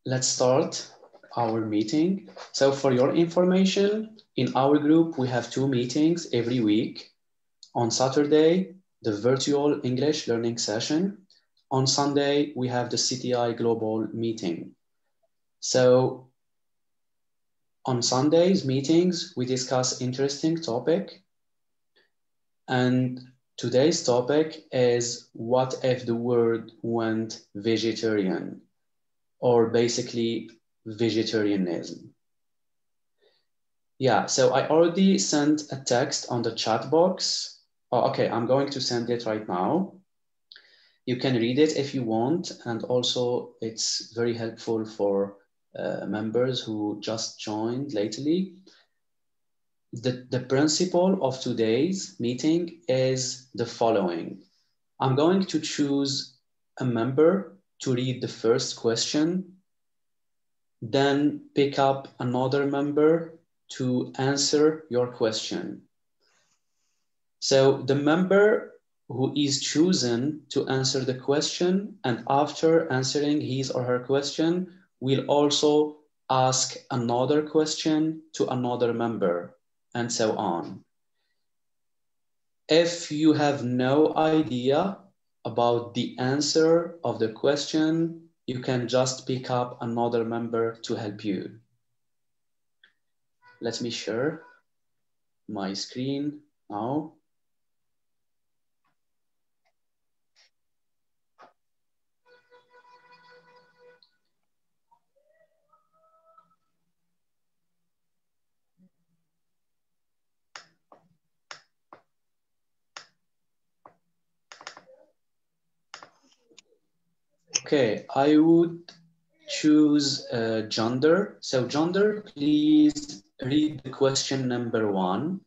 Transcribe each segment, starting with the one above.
let's start our meeting. So for your information, in our group, we have 2 meetings every week. On Saturday, the virtual English learning session. On Sunday, we have the CTI Global meeting. So on Sundays meetings, we discuss interesting topic. And today's topic is what if the world went vegetarian, or basically vegetarianism. Yeah, so I already sent a text on the chat box. Oh, okay, I'm going to send it right now. You can read it if you want, and also it's very helpful for members who just joined lately. The principle of today's meeting is the following. I'm going to choose a member to read the first question, then pick up another member to answer your question. So the member who is chosen to answer the question, and after answering his or her question, will also ask another question to another member, and so on. If you have no idea about the answer of the question, you can just pick up another member to help you. Let me share my screen now. Okay, I would choose gender. So gender, please read the question number 1.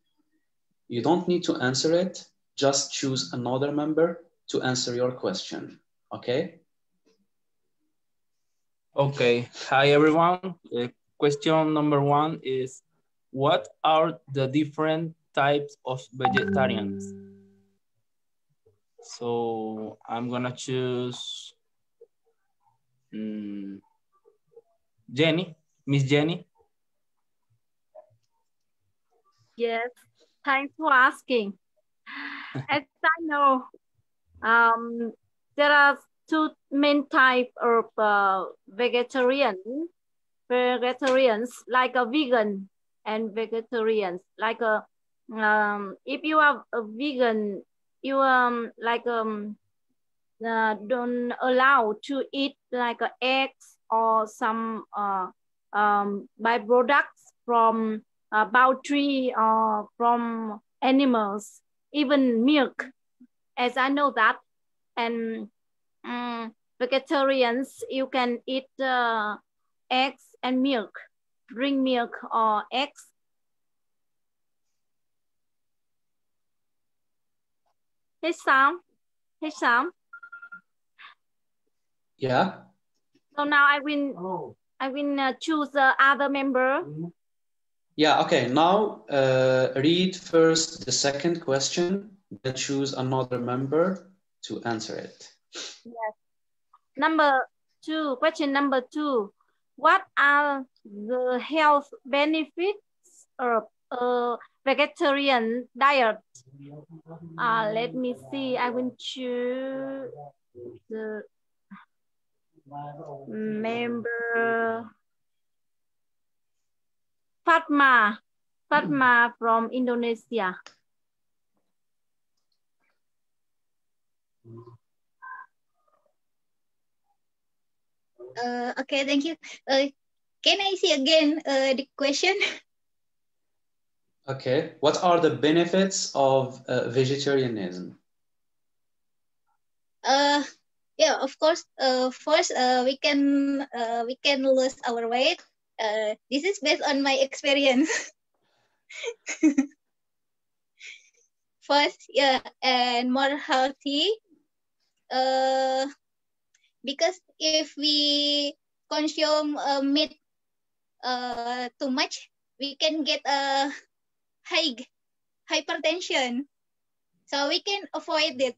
You don't need to answer it. Just choose another member to answer your question. Okay? Okay. Hi, everyone. Question number 1 is, what are the different types of vegetarians? So I'm gonna choose Jenny, Miss Jenny. Yes, thanks for asking. As I know, there are 2 main types of vegetarians, like a vegan and vegetarians. Like a, if you are a vegan, you don't allow to eat like eggs or some byproducts from poultry or from animals, even milk, as I know that. And vegetarians, you can eat eggs and milk, drink milk or eggs. Hey Sam. Yeah. So now I will choose the other member. Yeah, okay. Now read first the second question, then choose another member to answer it. Yes. Question number 2. What are the health benefits of a vegetarian diet? Let me see. I will choose the member Fatma from Indonesia. Okay, thank you. Can I see again the question? Okay. What are the benefits of vegetarianism? Yeah, of course. First, we can lose our weight. This is based on my experience. First, yeah, and more healthy. Because if we consume meat too much, we can get a hypertension. So we can avoid it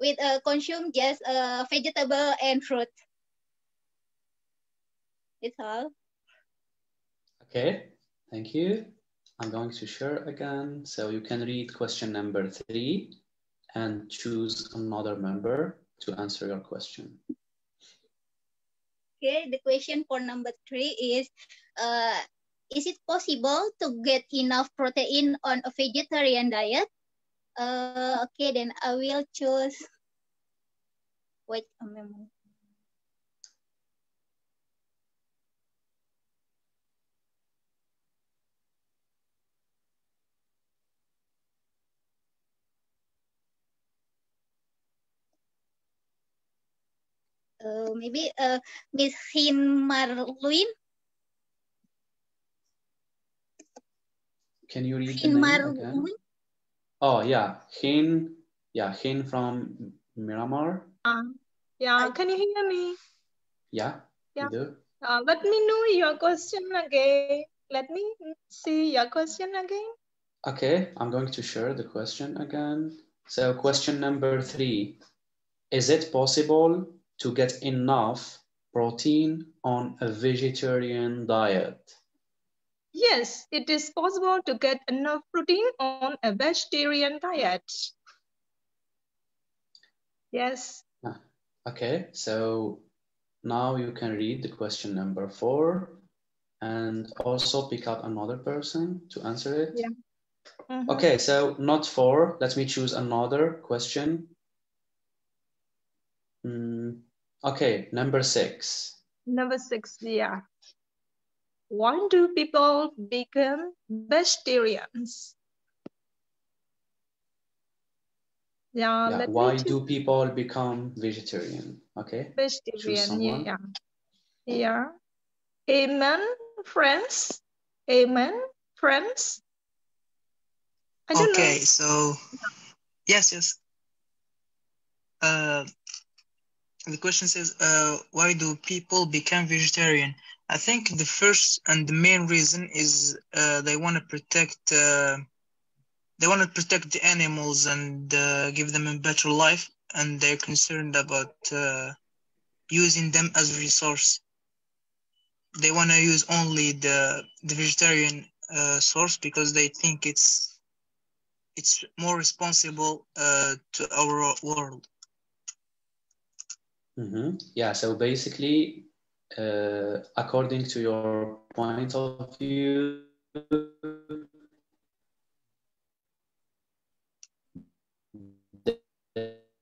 with consume just vegetable and fruit. It's all. Okay, thank you. I'm going to share again. So you can read question number 3 and choose another member to answer your question. Okay, the question for number 3 is it possible to get enough protein on a vegetarian diet? Okay, then I will choose. Wait a moment. Maybe Miss Hin Marluin. Can you read Hin the name Marluin. again? Oh yeah, Hin. Yeah, Hin from Myanmar. Yeah, can you hear me? Yeah, Yeah. we do. Let me know your question again. Let me see your question again. Okay, I'm going to share the question again. So question number 3, is it possible to get enough protein on a vegetarian diet? Yes, it is possible to get enough protein on a vegetarian diet. Yes. Okay, so now you can read the question number 4 and also pick up another person to answer it. Yeah. Mm-hmm. Okay, so not 4. Let me choose another question. Okay, number 6. Number 6, yeah. Why do people become vegetarians? Yeah, why do people become vegetarian? Okay, vegetarian? choose someone. Yeah. Yeah. Amen, friends. Amen, friends. I don't know. So yes. The question says, why do people become vegetarian? I think the first and the main reason is they want to protect the animals and give them a better life, and they're concerned about using them as a resource. They want to use only the vegetarian source because they think it's more responsible to our world. Yeah, so basically, according to your point of view,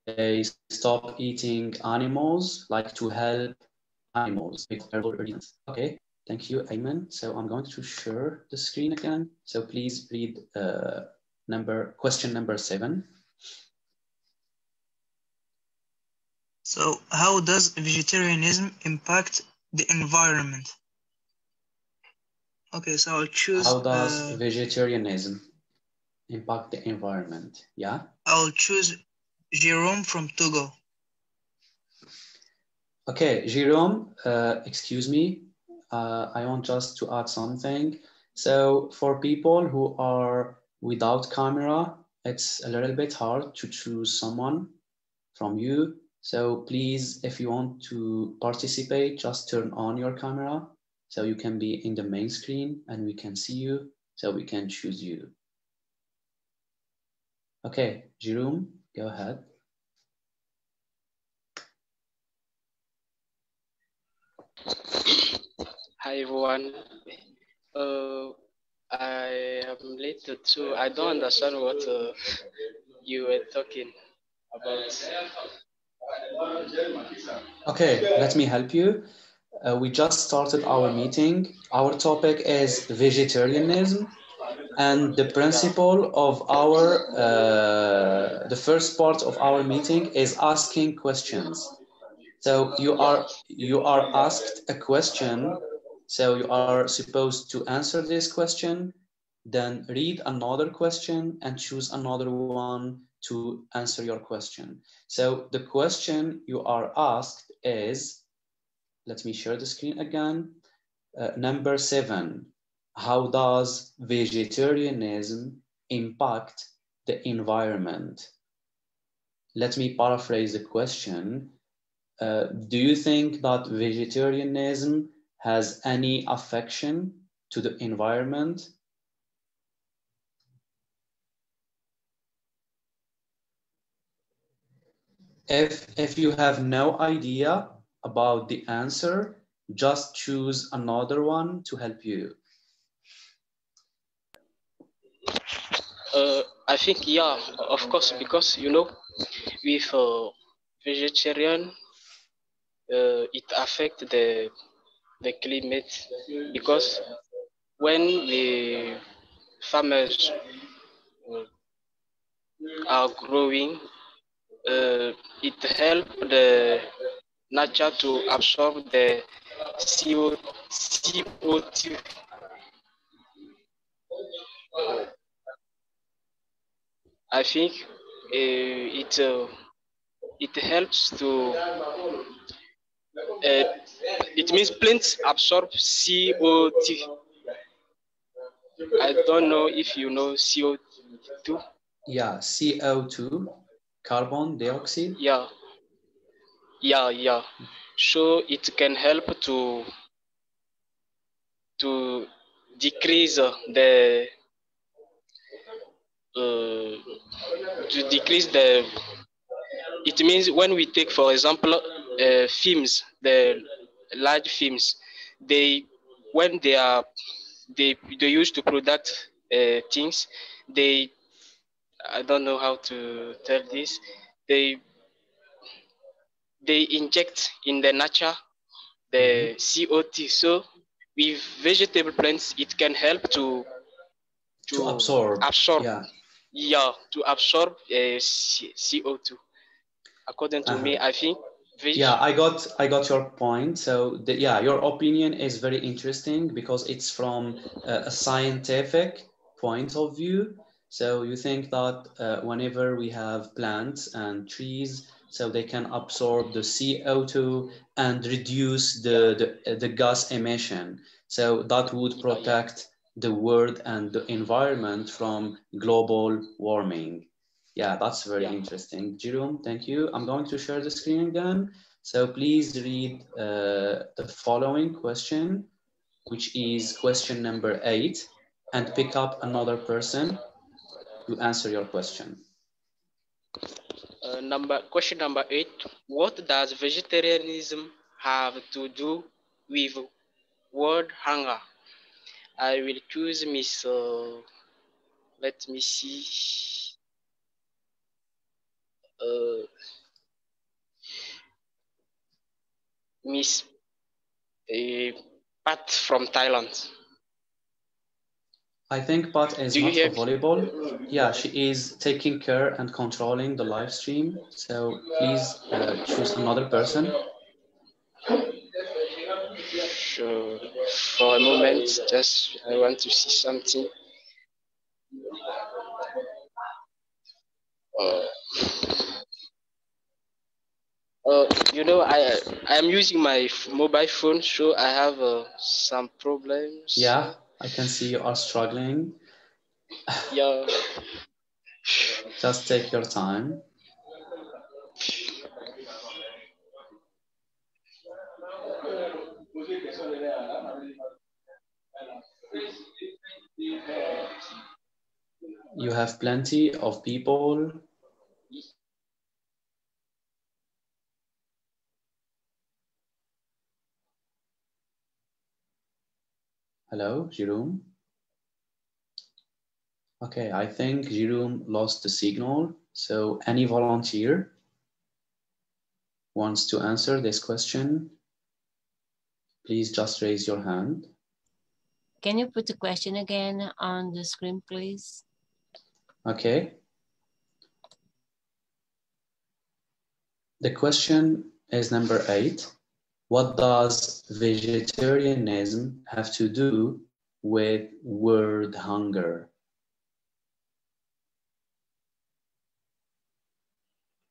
they stop eating animals, like to help animals. Okay, thank you, Ayman. So I'm going to share the screen again. So please read question number 7. So how does vegetarianism impact the environment? Okay, so I'll choose... How does vegetarianism impact the environment? Yeah? I'll choose Jerome from Togo. Okay, Jerome, excuse me. I want just to add something. So for people who are without camera, it's a little bit hard to choose someone from you. So please, if you want to participate, just turn on your camera so you can be in the main screen and we can see you, so we can choose you. Okay, Jerome, go ahead. Hi everyone. I am late too. I don't understand what you were talking about. Okay, let me help you. We just started our meeting. Our topic is vegetarianism, and the principle of our, the first part of our meeting is asking questions. So you are asked a question, so you are supposed to answer this question, then read another question and choose another one to answer your question. So the question you are asked is, let me share the screen again. Number 7, how does vegetarianism impact the environment? Let me paraphrase the question. Do you think that vegetarianism has any affection to the environment? If you have no idea about the answer, just choose another one to help you. I think, yeah, of course, because, you know, with vegetarian, it affects the climate, because when the farmers are growing, it helps the nature to absorb the CO2. I think it helps to it means plants absorb CO2. I don't know if you know CO2. Yeah, CO2, carbon dioxide. Yeah. So it can help to decrease the it means when we take, for example, films, the large films, they when they used to product things, they, I don't know how to tell this, they inject in the nature the CO2. So with vegetable plants, it can help to absorb. Yeah, to absorb CO2. According to me, I think. Yeah, I got your point. So yeah, your opinion is very interesting because it's from a scientific point of view. So you think that whenever we have plants and trees, so they can absorb the CO2 and reduce the gas emission. So that would protect the world and the environment from global warming. Yeah, that's very interesting. Jerome, thank you. I'm going to share the screen again. So please read the following question, which is question number 8, and pick up another person to answer your question. Question number 8. What does vegetarianism have to do with world hunger? I will choose Miss. Let me see. Miss Pat from Thailand. I think Pat is not available. Yeah, she is taking care and controlling the live stream. So please choose another person. Sure. For a moment, just I want to see something. You know, I am using my mobile phone, so I have some problems. Yeah, I can see you are struggling. Yeah. Just take your time. You have plenty of people. Hello, Jerome. Okay, I think Jerome lost the signal. So any volunteer wants to answer this question, please just raise your hand. Can you put the question again on the screen, please? Okay. The question is number 8. What does vegetarianism have to do with world hunger?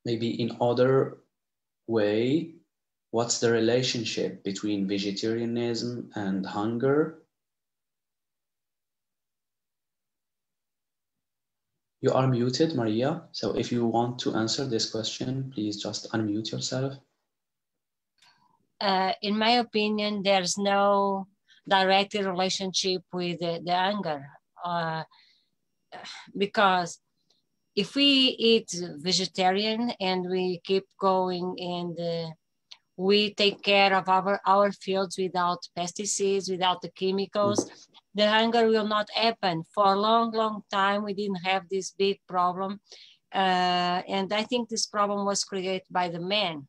Maybe in other way, what's the relationship between vegetarianism and hunger? You are muted, Maria. So if you want to answer this question, please just unmute yourself. in my opinion, there's no direct relationship with the hunger, because if we eat vegetarian and we keep going and we take care of our fields without pesticides, without the chemicals, the hunger will not happen. For a long, long time, we didn't have this big problem. And I think this problem was created by the man,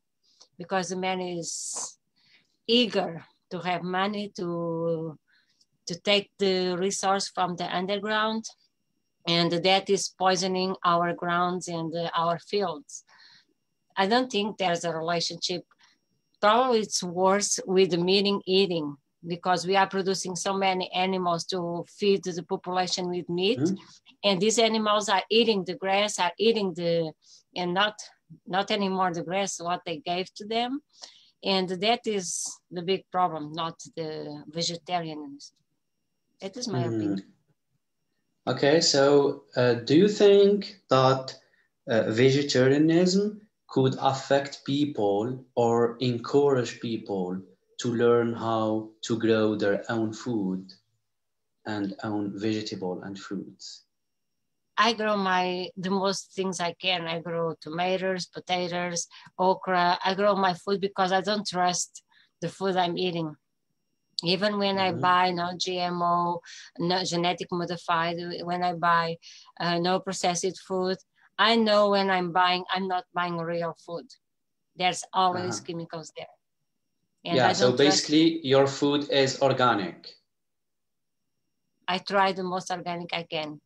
because the man is eager to have money to take the resource from the underground, and that is poisoning our grounds and our fields. I don't think there's a relationship. Probably it's worse with the meat eating, because we are producing so many animals to feed the population with meat, and these animals are eating the grass, are eating and not anymore the grass, what they gave to them. And that is the big problem, not the vegetarianism. That is my opinion. Okay, so do you think that vegetarianism could affect people or encourage people to learn how to grow their own food and own vegetable and fruits? I grow the most things I can. I grow tomatoes, potatoes, okra. I grow my food because I don't trust the food I'm eating. Even when I buy no GMO, no genetic modified, when I buy no processed food, I know when I'm not buying real food. There's always chemicals there. And yeah, so basically your food is organic. I try the most organic I can.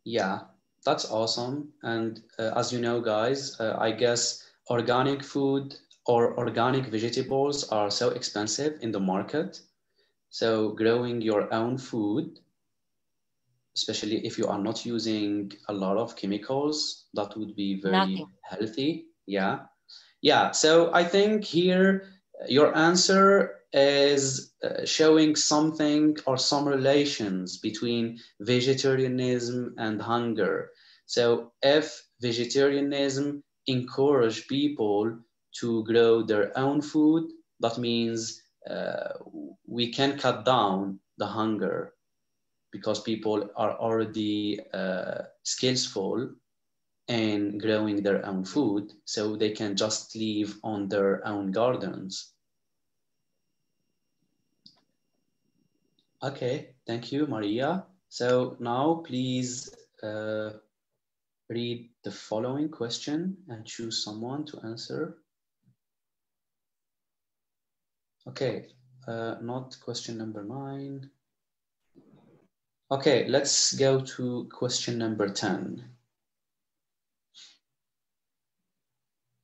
Yeah, that's awesome. And as you know, guys, I guess organic food or organic vegetables are so expensive in the market. So growing your own food, especially if you are not using a lot of chemicals, that would be very healthy. Yeah. Yeah. So I think here your answer is showing something or some relations between vegetarianism and hunger. So if vegetarianism encourage people to grow their own food, that means we can cut down the hunger, because people are already skillful in growing their own food, so they can just live on their own gardens. Okay, thank you, Maria. So now please read the following question and choose someone to answer. Okay, not question number 9. Okay, let's go to question number 10.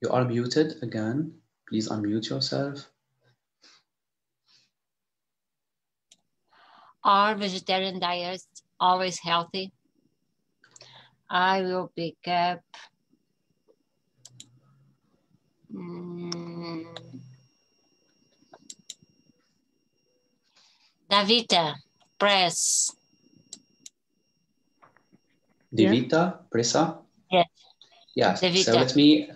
You are muted again. Please unmute yourself. Are vegetarian diets always healthy? I will pick up Davita, press. Davita, Presa? Yes. Yes. Davita. So let me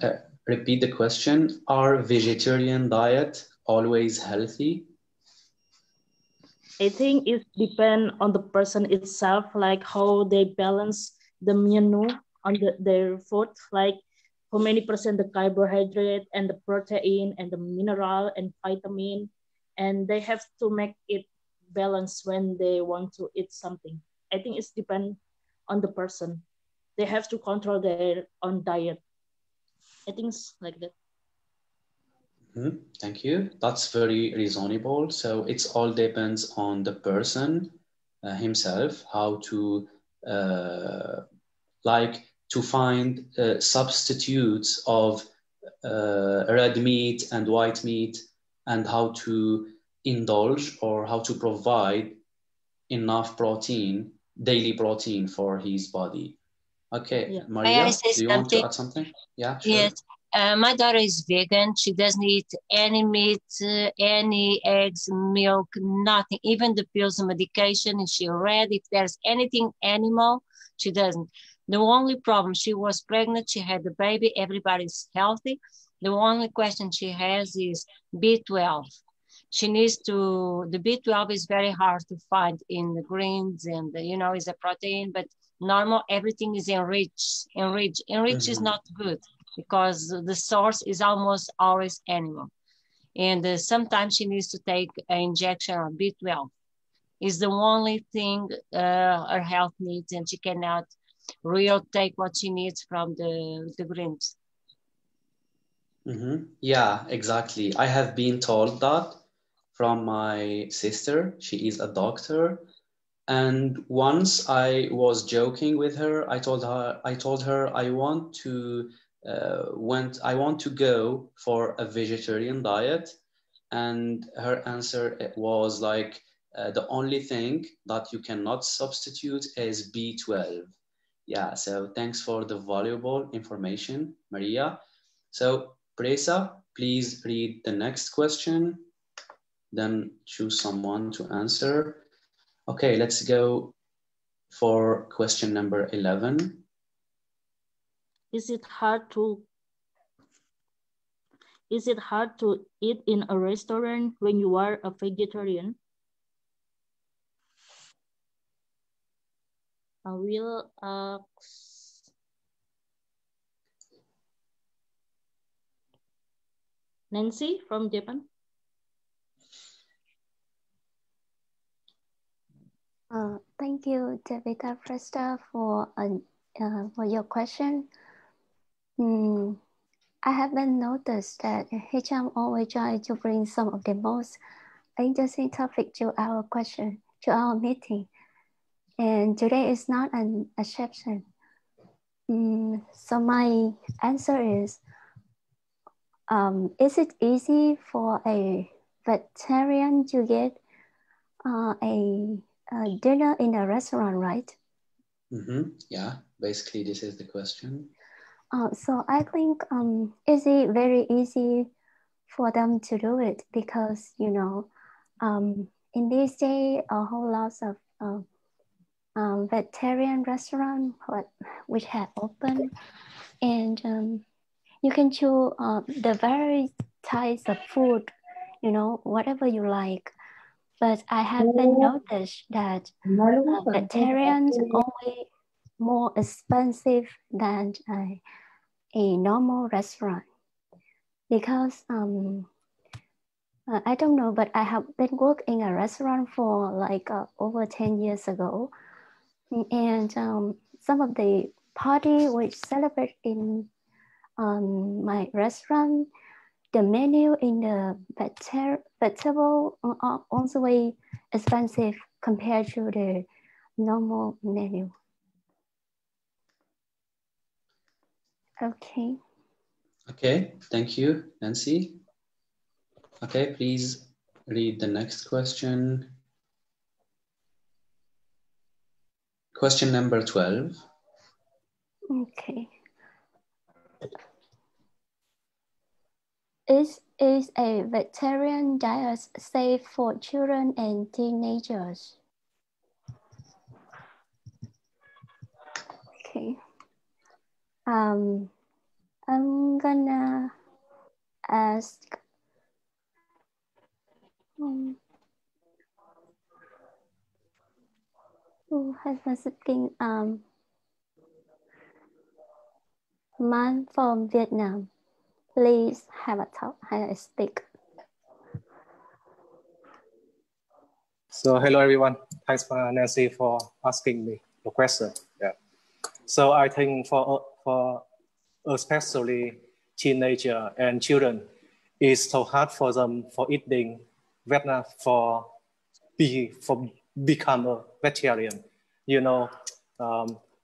repeat the question. Are vegetarian diet always healthy? I think it depends on the person itself, like how they balance the menu on their food, like how many percent the carbohydrate and the protein and the mineral and vitamin, and they have to make it balanced when they want to eat something. I think it's depend on the person. They have to control their own diet. I think it's like that. Thank you. That's very reasonable. So it all depends on the person himself, how to to find substitutes of red meat and white meat, and how to indulge or how to provide enough protein, daily protein for his body. Okay, yeah. Maria, do you want to add something? Yeah, sure. Yes. My daughter is vegan. She doesn't eat any meat, any eggs, milk, nothing, even the pills and medication. And she read if there's anything animal, she doesn't. The only problem, she was pregnant, she had the baby, everybody's healthy, The only question she has is B12. She needs to, the B12 is very hard to find in the greens and, you know, is a protein, but normal, everything is enriched. Enriched is not good because the source is almost always animal. And sometimes she needs to take an injection of B12. Is the only thing her health needs, and she cannot really take what she needs from the greens. Yeah, exactly. I have been told that from my sister. She is a doctor. And once I was joking with her, I told her I want to go for a vegetarian diet. And her answer was like, the only thing that you cannot substitute is B12. Yeah, so thanks for the valuable information, Maria. So, Presa, please read the next question, then choose someone to answer. Okay, let's go for question number 11. Is it hard to eat in a restaurant when you are a vegetarian? I will ask Nancy from Japan. Thank you, Davida Presta, for your question. I haven't noticed that HM always try to bring some of the most interesting topic to our question, to our meeting. And today is not an exception. So my answer is it easy for a vegetarian to get a dinner in a restaurant, right? Yeah, basically this is the question. So I think it's very easy for them to do it because, you know, in this day, a whole lot of vegetarian restaurants which have opened, and you can choose the various types of food, you know, whatever you like. But I haven't noticed that vegetarians always more expensive than a normal restaurant because I don't know, but I have been working in a restaurant for like over 10 years ago, and some of the party which celebrate in my restaurant, the menu in the vegetable are also way expensive compared to the normal menu. Okay. Okay, thank you, Nancy. Okay, please read the next question. Question number 12. Okay. Is a vegetarian diet safe for children and teenagers? Okay. I'm gonna ask who has been speaking man from Vietnam. Please have a talk, have a speak. So hello everyone. Thanks for Nancy for asking me the question. Yeah. So I think for especially teenager and children, it's so hard for them for eating Vietnam for become a vegetarian. You know,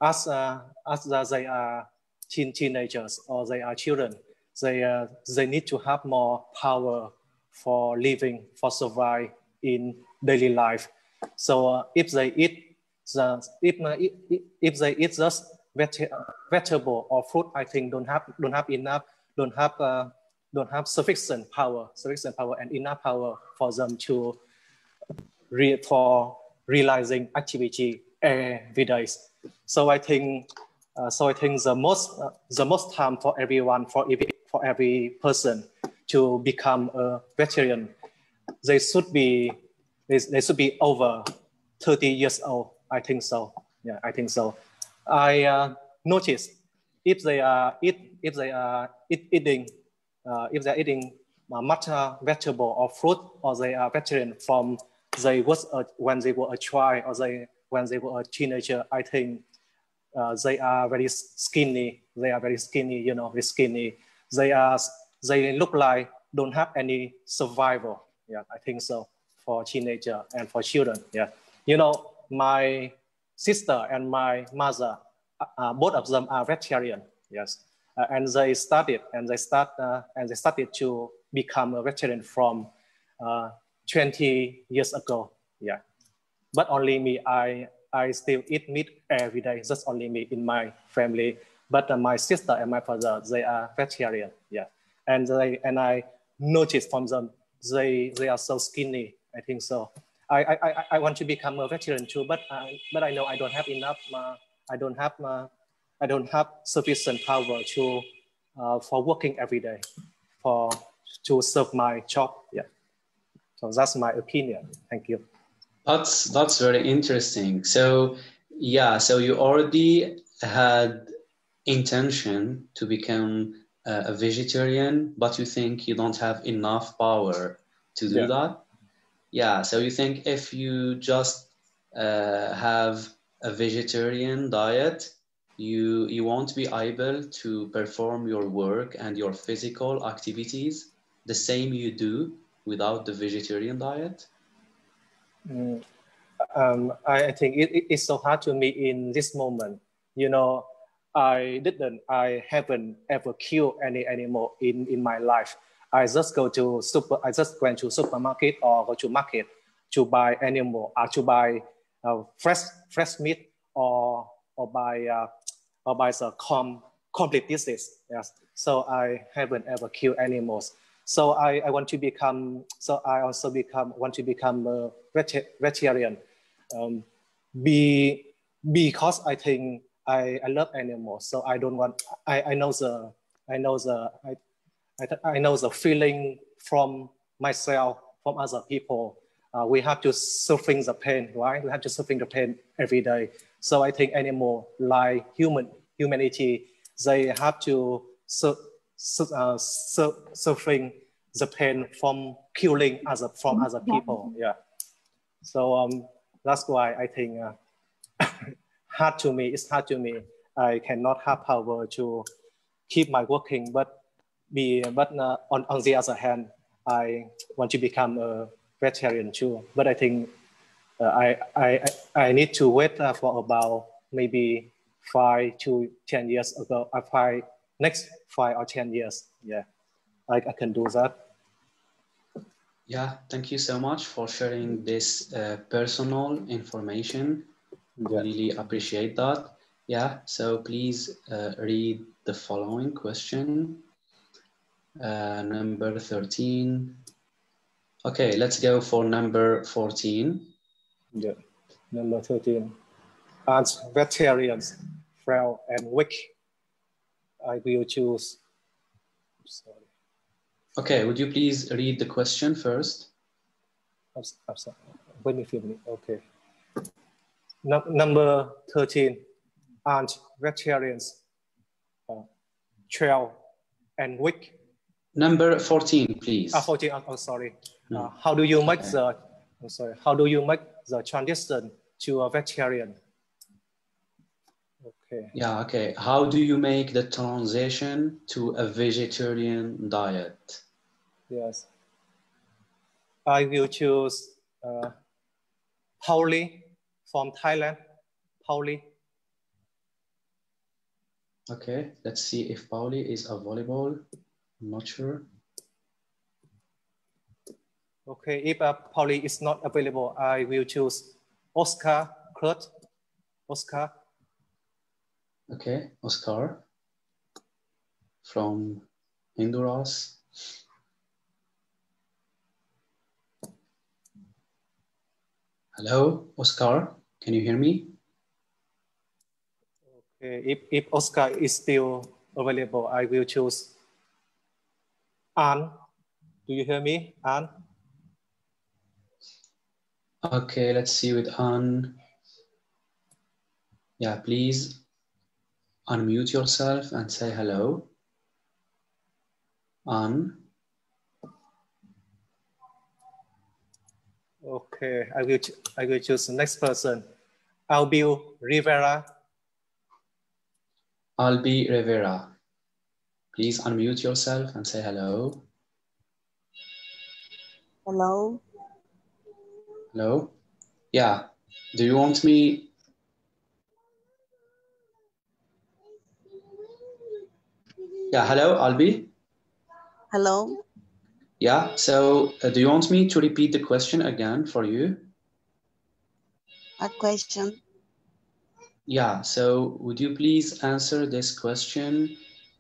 as they are teenagers or they are children, they need to have more power for living, for survive in daily life. So if they eat just vegetable or fruit, I think don't have sufficient power and enough power for them to for realizing activity every day. So I think the most time for everyone, for for every person to become a vegetarian. They should be over 30 years old. I think so. Yeah, I think so. I noticed if they are eating much vegetable or fruit, or they are vegetarian from when they were a child, or when they were a teenager, I think they are very skinny. They are very skinny, you know, very skinny. They look like don't have any survival. Yeah, I think so, for teenager and for children. Yeah, you know, my sister and my mother, both of them are vegetarian. Yes, and they started to become a vegetarian from 20 years ago. Yeah, but only me, I still eat meat every day. Just only me in my family. But my sister and my father, they are vegetarian. Yeah, and I noticed from them, they are so skinny. I think so. I want to become a vegetarian too, but I know I don't have enough. I don't have sufficient power to for working every day, to serve my job. Yeah. So that's my opinion. Thank you. That's very interesting. So yeah, so you already had intention to become a vegetarian, but you think you don't have enough power to do that. Yeah, so you think if you just have a vegetarian diet, you won't be able to perform your work and your physical activities the same you do without the vegetarian diet? I think it's so hard to me in this moment. You know, I haven't ever killed any animal in my life. I just went to supermarket or go to market to buy animal, to buy fresh meat, or buy some complete dishes. Yes. So I haven't ever killed animals. So I want to become. So I also want to become a vegetarian. Because I think I love animals, so I don't want. I know the feeling from myself, from other people. We have to suffering the pain, right? We have to suffering the pain every day. So I think animal like humanity, they have to suffering the pain from killing other people. Yeah. So that's why I think hard to me. It's hard to me. I cannot have power to keep my working, but on the other hand, I want to become a vegetarian too. But I think I need to wait for about maybe 5 to 10 years ago. Next 5 or 10 years. Yeah, I can do that. Yeah, thank you so much for sharing this personal information. We really appreciate that. Yeah, so please read the following question. Number 13. Okay, let's go for number 14. Yeah, number 13. As vegetarians, frail and weak, I will choose. Sorry. Okay, would you please read the question first? I'm sorry. Let me finish. Okay. Number 13. Aren't vegetarians frail and weak? Number 14, please. 14. Oh, sorry. How do you make How do you make the transition to a vegetarian? Okay. Yeah, okay. How do you make the transition to a vegetarian diet? Yes. I will choose Pauli from Thailand. Pauli. Okay, let's see if Pauli is available. I'm not sure. Okay, if Pauli is not available, I will choose Oscar Kurt. Oscar. Okay, Oscar from Honduras. Hello, Oscar, can you hear me? Okay, if Oscar is still available, I will choose Anne, do you hear me, Anne? Okay, let's see with Anne. Yeah, please unmute yourself and say hello. Anne. Okay, I will choose the next person. Albion Rivera. Albi Rivera. Please unmute yourself and say hello. Hello. Hello. Yeah. Do you want me? Yeah. Hello, Albi. Hello. Yeah. So, do you want me to repeat the question again for you? A question. Yeah. So, would you please answer this question?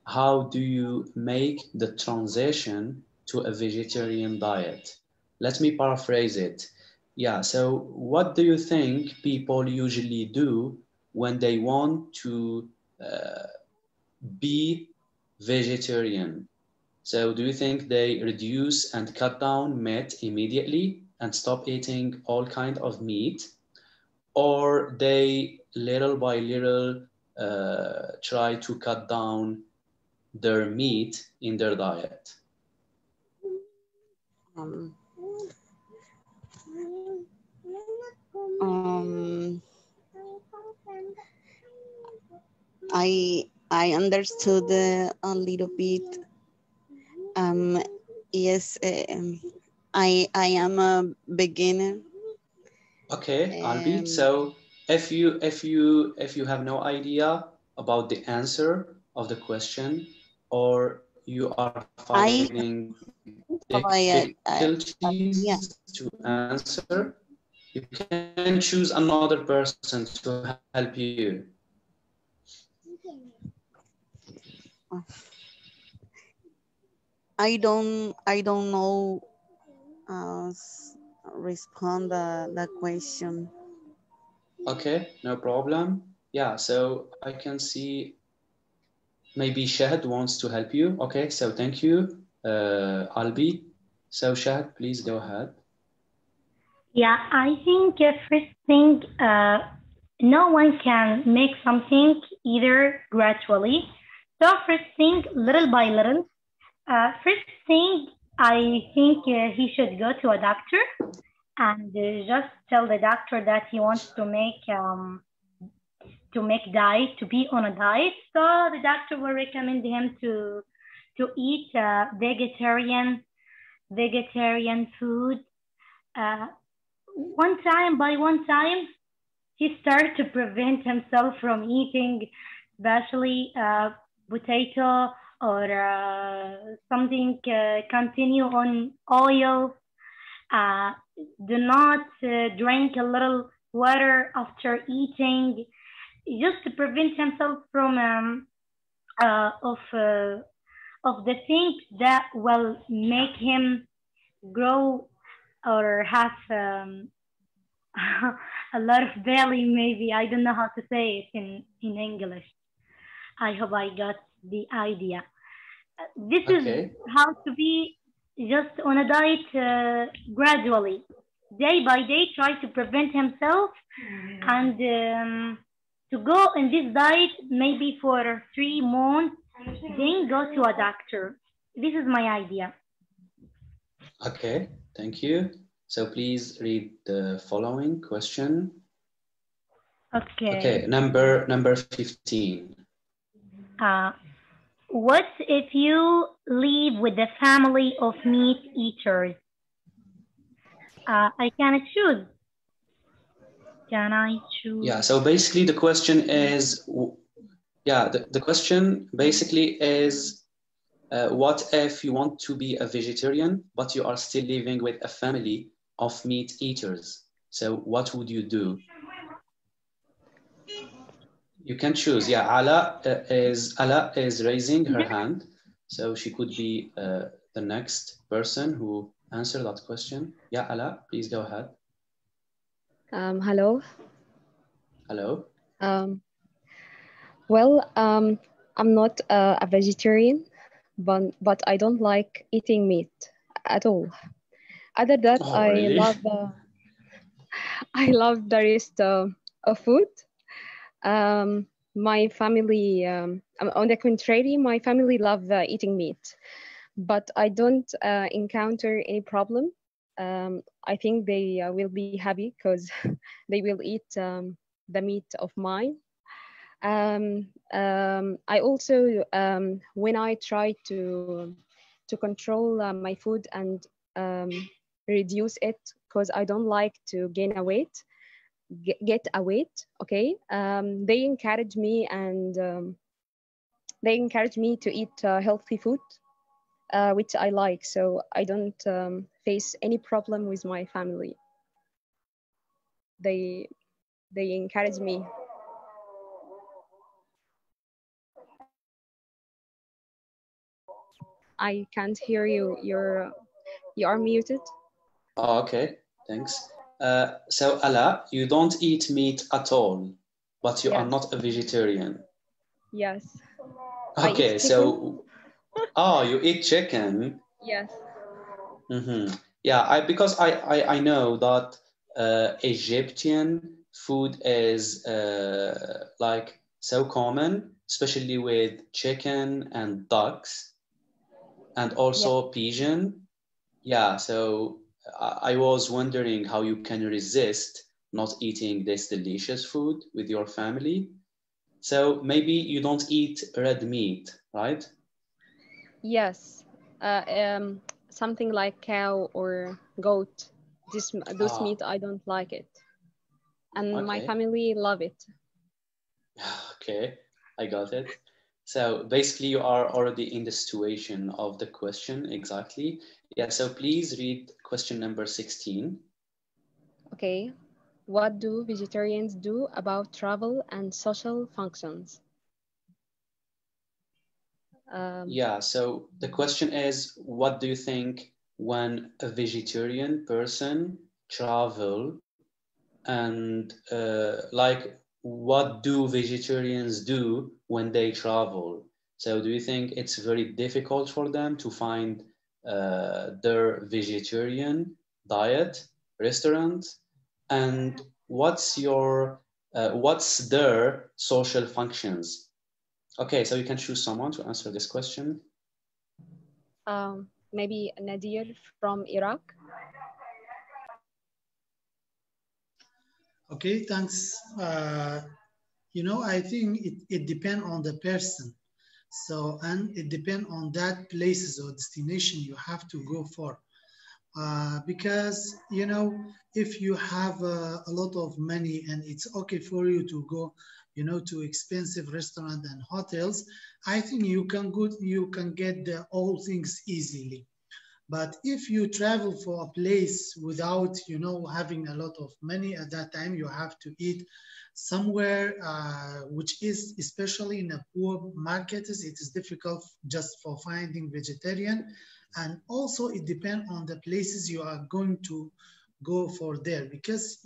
How do you make the transition to a vegetarian diet? Let me paraphrase it. Yeah, so what do you think people usually do when they want to be vegetarian? So do you think they reduce and cut down meat immediately and stop eating all kind of meat? Or they little by little try to cut down their meat in their diet? I understood a little bit. Yes, I am a beginner. Okay, Albi. So if you have no idea about the answer of the question, or you are finding difficulties to answer, you can choose another person to help you. I don't know respond the question. Okay, no problem. Yeah, so I can see maybe Shahad wants to help you. Okay, so thank you, Albi. So Shahad, please go ahead. Yeah, I think first thing, no one can make something either gradually. So first thing, little by little. First thing, I think he should go to a doctor and just tell the doctor that he wants to make diet, to be on a diet. So the doctor will recommend him to eat vegetarian food. One time, he started to prevent himself from eating, especially potato or something continue on oil. Do not drink a little water after eating, just to prevent himself from of the things that will make him grow or have a lot of belly, maybe. I don't know how to say it in English. I hope I got the idea. This is how to be just on a diet gradually. Day by day, try to prevent himself and to go in this diet maybe for 3 months, then go to a doctor. This is my idea. Okay, thank you. So please read the following question. Okay, number 15. What if you live with a family of meat eaters? I cannot choose. Can I choose? Yeah, so basically the question is, the question basically is, what if you want to be a vegetarian, but you are still living with a family of meat eaters? So what would you do? You can choose. Yeah, Ala is raising her hand, so she could be the next person who answered that question. Yeah, Ala, please go ahead. Hello. Hello. Well, I'm not a vegetarian, but I don't like eating meat at all. Other that, Oh, really? I love the rest of food. My family, on the contrary, my family love eating meat, but I don't encounter any problem. I think they will be happy because they will eat the meat of mine. I also, when I try to control my food and reduce it, because I don't like to gain a weight, get a weight. Okay, they encourage me and they encourage me to eat healthy food, which I like. So I don't face any problem with my family. They encourage me. I can't hear you. You are muted. Oh, okay, thanks. So Ala, you don't eat meat at all, but you are Yes. not a vegetarian. Yes. Okay, so you eat chicken. Yes. Mm-hmm. Yeah, because I know that Egyptian food is like so common, especially with chicken and ducks, and also pigeon. Yeah, so I was wondering how you can resist not eating this delicious food with your family. So maybe you don't eat red meat, right? Yes. Something like cow or goat. Those meat, I don't like it, and my Okay. family love it. Okay, I got it. So basically, you are already in the situation of the question exactly. Yeah. So please read question number 16. Okay. What do vegetarians do about travel and social functions? Yeah, so the question is, what do you think when a vegetarian person travel and like what do vegetarians do when they travel? So do you think it's very difficult for them to find their vegetarian diet restaurant? And what's their social functions? Okay, so you can choose someone to answer this question. Maybe Nadir from Iraq. Okay, thanks. I think it depends on the person. So, and it depends on that places or destination you have to go for. Because, if you have a lot of money and it's okay for you to go, to expensive restaurants and hotels, I think you can get all things easily. But if you travel for a place without, having a lot of money at that time, you have to eat somewhere which is, especially in a poor markets, it is difficult just for finding vegetarian. And also it depends on the places you are going to go for there. Because,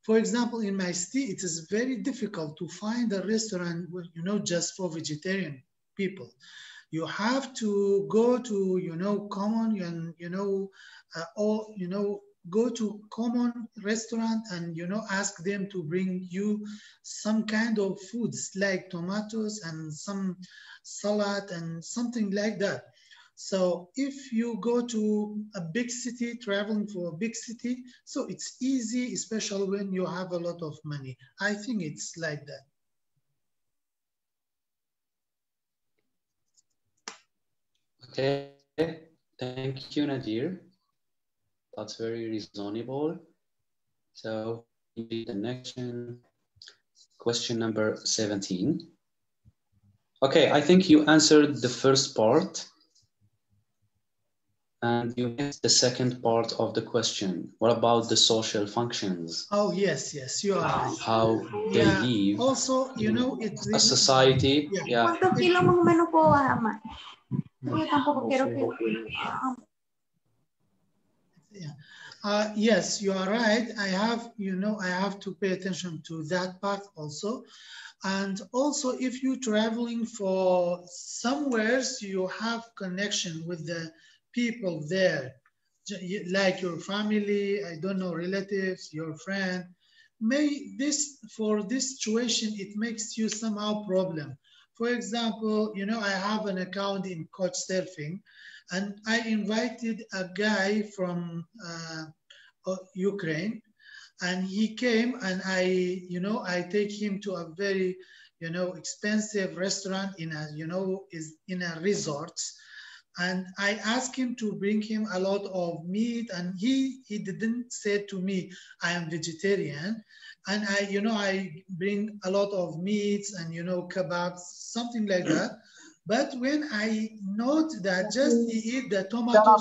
for example, in my city, it is very difficult to find a restaurant, just for vegetarian people. You have to go to, common and, go to common restaurant and, ask them to bring you some kind of foods like tomatoes and some salad and something like that. So if you go to a big city, traveling for a big city, so it's easy, especially when you have a lot of money. I think it's like that. Okay, thank you, Nadir. That's very reasonable. So maybe the next question number 17. Okay, I think you answered the first part and you missed the second part of the question. What about the social functions? Oh, yes, you are right. How they live. Also, it's a society. Yeah. Yes, you are right. I have, I have to pay attention to that part also. And also, if you're traveling for somewheres, you have connection with the people there, like your family, I don't know, relatives, your friend. For this situation, it makes you somehow problem. For example, I have an account in Couchsurfing, and I invited a guy from Ukraine, and he came, and I take him to a very, expensive restaurant is in a resort, and I asked him to bring him a lot of meat, and he didn't say to me, I am vegetarian, and I bring a lot of meats and kebabs, something like that. But when I note that just he eat the tomatoes